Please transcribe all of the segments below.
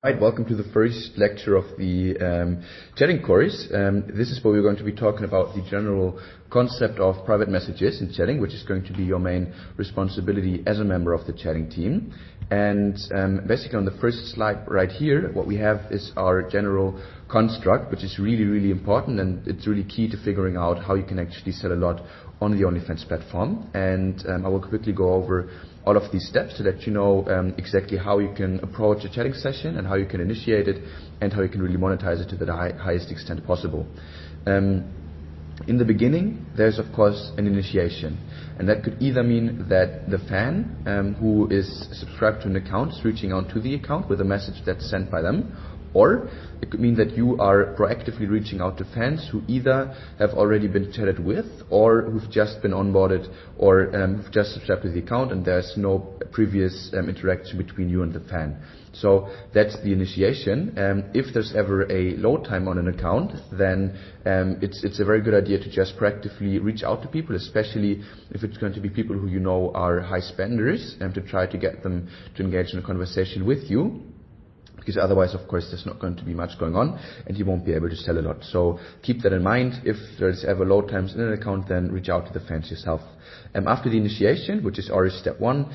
Right, welcome to the first lecture of the chatting course. This is where we're going to be talking about the general concept of private messages in chatting, which is going to be your main responsibility as a member of the chatting team. And basically on the first slide right here, what we have is our general construct, which is really, really important, and it's really key to figuring out how you can actually sell a lot on the OnlyFans platform. And I will quickly go over all of these steps to let you know exactly how you can approach a chatting session and how you can initiate it and how you can really monetize it to the highest extent possible. In the beginning, there's of course an initiation, and that could either mean that the fan who is subscribed to an account is reaching out to the account with a message that's sent by them, or it could mean that you are proactively reaching out to fans who either have already been chatted with or who've just been onboarded or who've just subscribed to the account and there's no previous interaction between you and the fan. So that's the initiation. If there's ever a load time on an account, then it's a very good idea to just proactively reach out to people, especially if it's going to be people who you know are high spenders, and to try to get them to engage in a conversation with you. Because otherwise, of course, there's not going to be much going on and you won't be able to sell a lot. So keep that in mind. If there's ever load times in an account, then reach out to the fans yourself. After the initiation, which is already step one,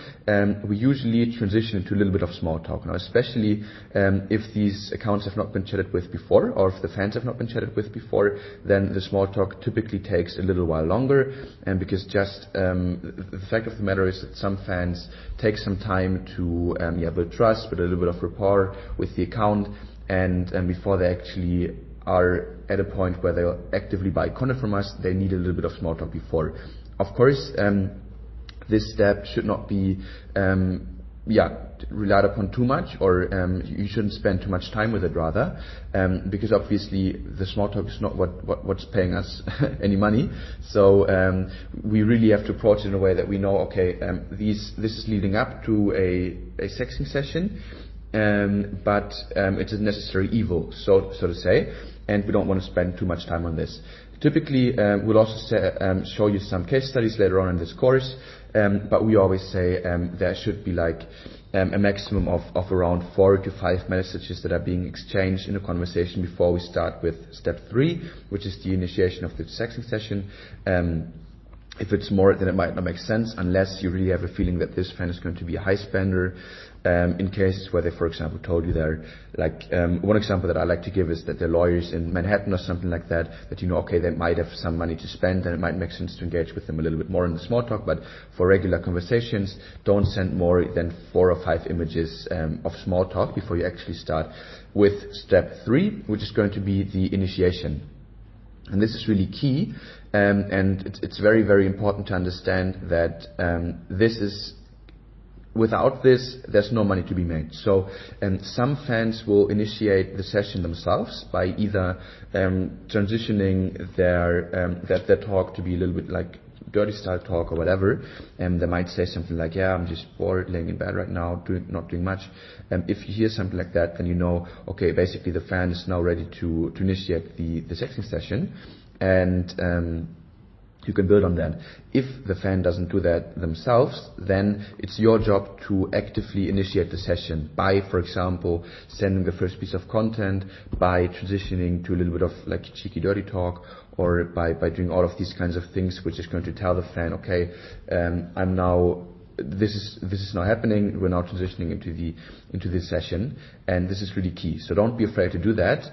we usually transition into a little bit of small talk. Now, especially if these accounts have not been chatted with before, or if the fans have not been chatted with before, then the small talk typically takes a little while longer. And because just the fact of the matter is that some fans take some time to build trust, but a little bit of rapport with the account, and before they actually are at a point where they'll actively buy content from us, they need a little bit of small talk before. Of course, this step should not be relied upon too much, or you shouldn't spend too much time with it rather, because obviously the small talk is not what's paying us any money. So we really have to approach it in a way that we know, okay, this is leading up to a sexting session, but it's a necessary evil, so to say, and we don't want to spend too much time on this. Typically, we'll also show you some case studies later on in this course, but we always say there should be like a maximum of around 4 to 5 messages that are being exchanged in a conversation before we start with step 3, which is the initiation of the sexting session. If it's more, then it might not make sense unless you really have a feeling that this fan is going to be a high spender. In cases where they, for example, told you they're like, one example that I like to give is that they're lawyers in Manhattan or something like that you know, okay, they might have some money to spend and it might make sense to engage with them a little bit more in the small talk, but for regular conversations, don't send more than 4 or 5 images of small talk before you actually start with step 3, which is going to be the initiation. And this is really key, and it's very, very important to understand that this is, without this, there's no money to be made. So some fans will initiate the session themselves by either transitioning their talk to be a little bit like dirty style talk or whatever, and they might say something like, I'm just bored, laying in bed right now, not doing much. If you hear something like that, then you know, okay, basically the fan is now ready to initiate the sexting session, and you can build on that. If the fan doesn't do that themselves, then it's your job to actively initiate the session by, for example, sending the first piece of content, by transitioning to a little bit of like cheeky dirty talk, or by doing all of these kinds of things, which is going to tell the fan, okay, this is now happening. We're now transitioning into this session, and this is really key. So don't be afraid to do that.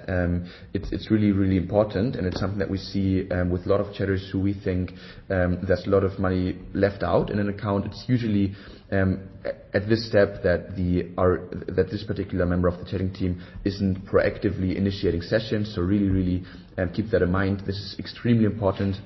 It's really, really important, and it's something that we see with a lot of chatters who we think there's a lot of money left out in an account. It's usually at this step that this particular member of the chatting team isn't proactively initiating sessions. So really, really keep that in mind. This is extremely important.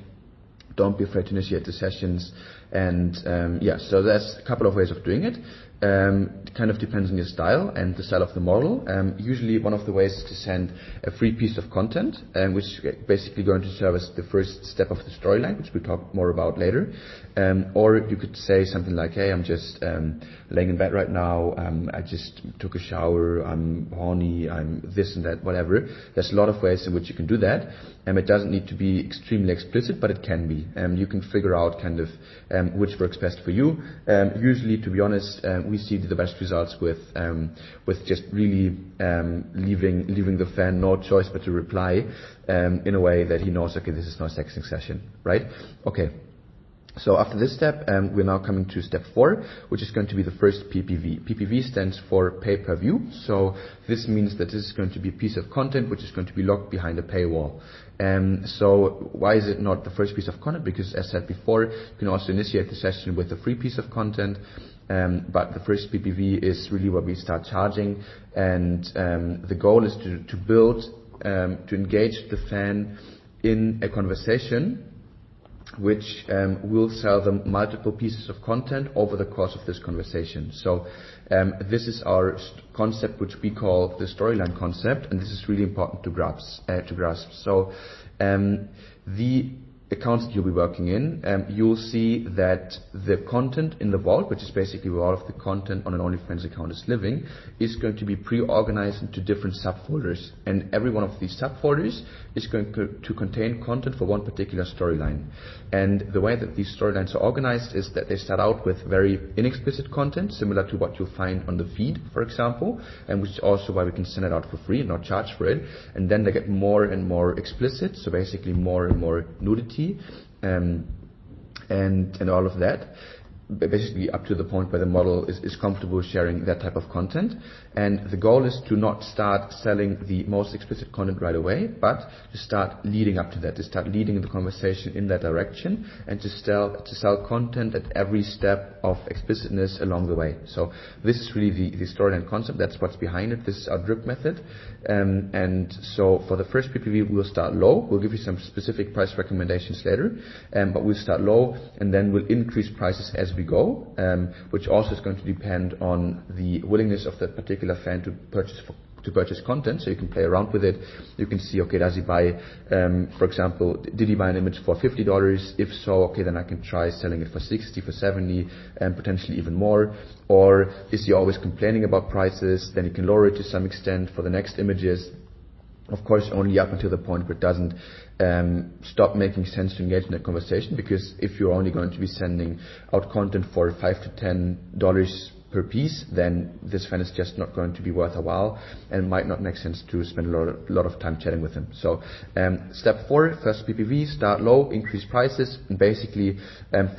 Don't be afraid to initiate the sessions. And so there's a couple of ways of doing it. It kind of depends on your style and the style of the model. Usually one of the ways is to send a free piece of content, which is basically going to serve as the first step of the storyline, which we'll talk more about later. Or you could say something like, hey, I'm just laying in bed right now, I just took a shower, I'm horny, I'm this and that, whatever. There's a lot of ways in which you can do that. It doesn't need to be extremely explicit, but it can be. You can figure out kind of which works best for you. Usually, to be honest, we we see the best results with just really leaving the fan no choice but to reply in a way that he knows, okay, this is no sexting session, right? Okay. So after this step, we're now coming to step 4, which is going to be the first PPV. PPV stands for pay-per-view. So this means that this is going to be a piece of content which is going to be locked behind a paywall. So why is it not the first piece of content? Because as said before, you can also initiate the session with a free piece of content. But the first PPV is really where we start charging. And the goal is to build, to engage the fan in a conversation which will sell them multiple pieces of content over the course of this conversation. So this is our concept, which we call the storyline concept, and this is really important to grasp. So the accounts that you'll be working in, you'll see that the content in the vault, which is basically where all of the content on an OnlyFans account is living, is going to be pre-organized into different subfolders. And every one of these subfolders is going to contain content for one particular storyline. And the way that these storylines are organized is that they start out with very inexplicit content, similar to what you'll find on the feed, for example, and which is also why we can send it out for free and not charge for it. And then they get more and more explicit, so basically more and more nudity, and all of that, basically up to the point where the model is comfortable sharing that type of content. And the goal is to not start selling the most explicit content right away, but to start leading up to that, to start leading the conversation in that direction, and to sell content at every step of explicitness along the way. So this is really the storyline concept. That's what's behind it. This is our drip method. And so for the first PPV, we'll start low. We'll give you some specific price recommendations later, but we'll start low, and then we'll increase prices as we go, which also is going to depend on the willingness of that particular fan to purchase content. So you can play around with it. You can see, okay, does he buy, for example, did he buy an image for $50? If so, okay, then I can try selling it for 60, for 70, and potentially even more. Or is he always complaining about prices? Then you can lower it to some extent for the next images. Of course, only up until the point where it doesn't stop making sense to engage in a conversation, because if you're only going to be sending out content for $5 to $10 per piece, then this fan is just not going to be worth a while, and might not make sense to spend a lot of time chatting with him. So step 4, first PPV, start low, increase prices, and basically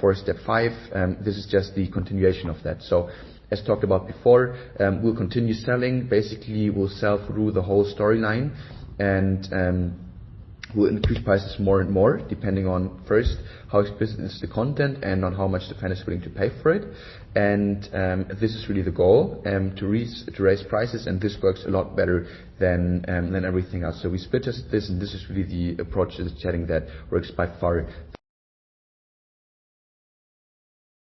for step 5, this is just the continuation of that. So as talked about before, we'll continue selling. Basically, we'll sell through the whole storyline, and we'll increase prices more and more, depending on, first, how explicit is the content and on how much the fan is willing to pay for it. And this is really the goal, to raise prices, and this works a lot better than everything else. So we split this, and this is really the approach to the chatting that works by far